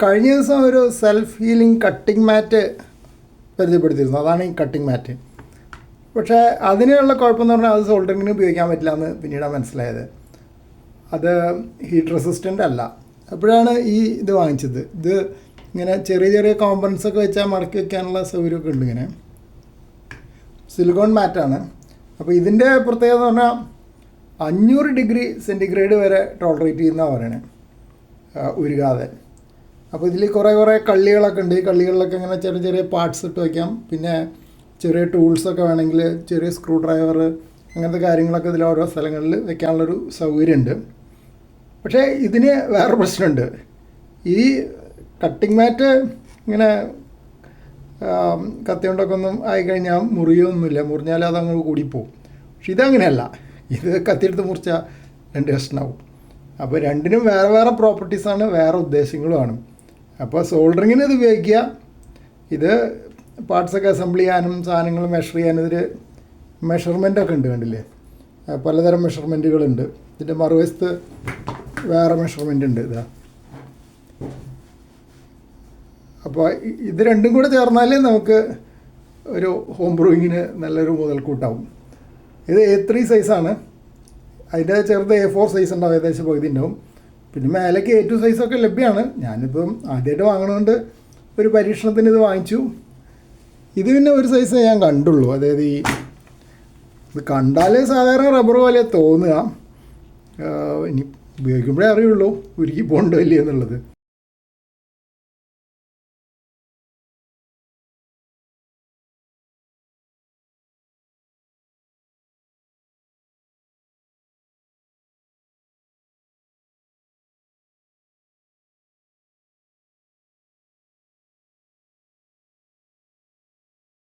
കഴിഞ്ഞ ദിവസം ഒരു സെൽഫ് ഹീലിംഗ് കട്ടിംഗ് മാറ്റ് പരിചയപ്പെടുത്തിയിരുന്നു. അതാണ് ഈ കട്ടിംഗ് മാറ്റ്. പക്ഷേ അതിനുള്ള കുഴപ്പമെന്ന് പറഞ്ഞാൽ അത് സോൾഡറിങ്ങിന് ഉപയോഗിക്കാൻ പറ്റില്ല എന്ന് പിന്നീടാണ് മനസ്സിലായത്. അത് ഹീറ്റ് റെസിസ്റ്റൻ്റ് അല്ല. അപ്പോഴാണ് ഈ ഇത് വാങ്ങിച്ചത്. ഇത് ഇങ്ങനെ ചെറിയ ചെറിയ കോമ്പണൻസ് ഒക്കെ വെച്ചാൽ മടക്കി വയ്ക്കാനുള്ള സൗകര്യമൊക്കെ ഉണ്ട്. ഇങ്ങനെ സിലിക്കോൺ മാറ്റാണ്. അപ്പോൾ ഇതിൻ്റെ പ്രത്യേകത എന്ന് പറഞ്ഞാൽ 500 ഡിഗ്രി സെൻറ്റിഗ്രേഡ് വരെ ടോളറേറ്റ് ചെയ്യുന്നതാണ് പറയണേ, ഉരുകാതെ. അപ്പോൾ ഇതിൽ കുറേ കള്ളികളൊക്കെ ഉണ്ട്. ഈ കള്ളികളിലൊക്കെ ഇങ്ങനെ ചെറിയ ചെറിയ പാർട്സ് ഇട്ട് വയ്ക്കാം. പിന്നെ ചെറിയ ടൂൾസൊക്കെ വേണമെങ്കിൽ ചെറിയ സ്ക്രൂ ഡ്രൈവർ അങ്ങനത്തെ കാര്യങ്ങളൊക്കെ ഇതിൽ ഓരോ സ്ഥലങ്ങളിൽ വെക്കാനുള്ളൊരു സൗകര്യമുണ്ട്. പക്ഷേ ഇതിന് വേറെ പ്രശ്നമുണ്ട്. ഈ കട്ടിംഗ് മാറ്റ് ഇങ്ങനെ കത്തി കൊണ്ടൊക്കെ ഒന്നും ആയിക്കഴിഞ്ഞാൽ മുറിയൊന്നുമില്ല. മുറിഞ്ഞാൽ അതങ്ങ് കൂടിപ്പോവും. പക്ഷെ ഇതങ്ങനെയല്ല. ഇത് കത്തിയെടുത്ത് മുറിച്ചാൽ 2 കഷ്ണമാവും. അപ്പോൾ രണ്ടിനും വേറെ വേറെ പ്രോപ്പർട്ടീസാണ്, വേറെ ഉദ്ദേശങ്ങളുമാണ്. അപ്പോൾ സോൾഡറിങ്ങിന് ഇത് ഉപയോഗിക്കുക. ഇത് പാർട്സൊക്കെ അസംബിൾ ചെയ്യാനും സാധനങ്ങൾ മെഷർ ചെയ്യാനും ഇതിൽ മെഷർമെൻറ്റൊക്കെ ഉണ്ട്. കണ്ടില്ലേ, പലതരം മെഷർമെൻറ്റുകളുണ്ട്. ഇതിൻ്റെ മറുവശത്ത് വേറെ മെഷർമെൻ്റ് ഉണ്ട്. ഇതാ. അപ്പോൾ ഇത് രണ്ടും കൂടെ ചേർന്നാൽ നമുക്ക് ഒരു ഹോം ബ്രൂയിങ്ങിന് നല്ലൊരു മുതൽക്കൂട്ടാവും. ഇത് A3 സൈസാണ്. അതിൻ്റെ ചെറുത് A4 സൈസ് ഉണ്ടാവും, ഏകദേശം പകുതി ഉണ്ടാവും. പിന്നെ മേലേക്ക് A2 സൈസൊക്കെ ലഭ്യമാണ്. ഞാനിപ്പം ആദ്യമായിട്ട് വാങ്ങണതുകൊണ്ട് ഒരു പരീക്ഷണത്തിന് ഇത് വാങ്ങിച്ചു. ഇത് പിന്നെ ഒരു സൈസ് ഞാൻ കണ്ടുള്ളൂ. അതായത് ഇത് കണ്ടാൽ സാധാരണ റബ്ബർ പോലെ തോന്നുക. ഇനി ഉപയോഗിക്കുമ്പോഴേ അറിയുള്ളൂ ഉരുക്കി പോകണ്ടോ ഇല്ലേ എന്നുള്ളത്.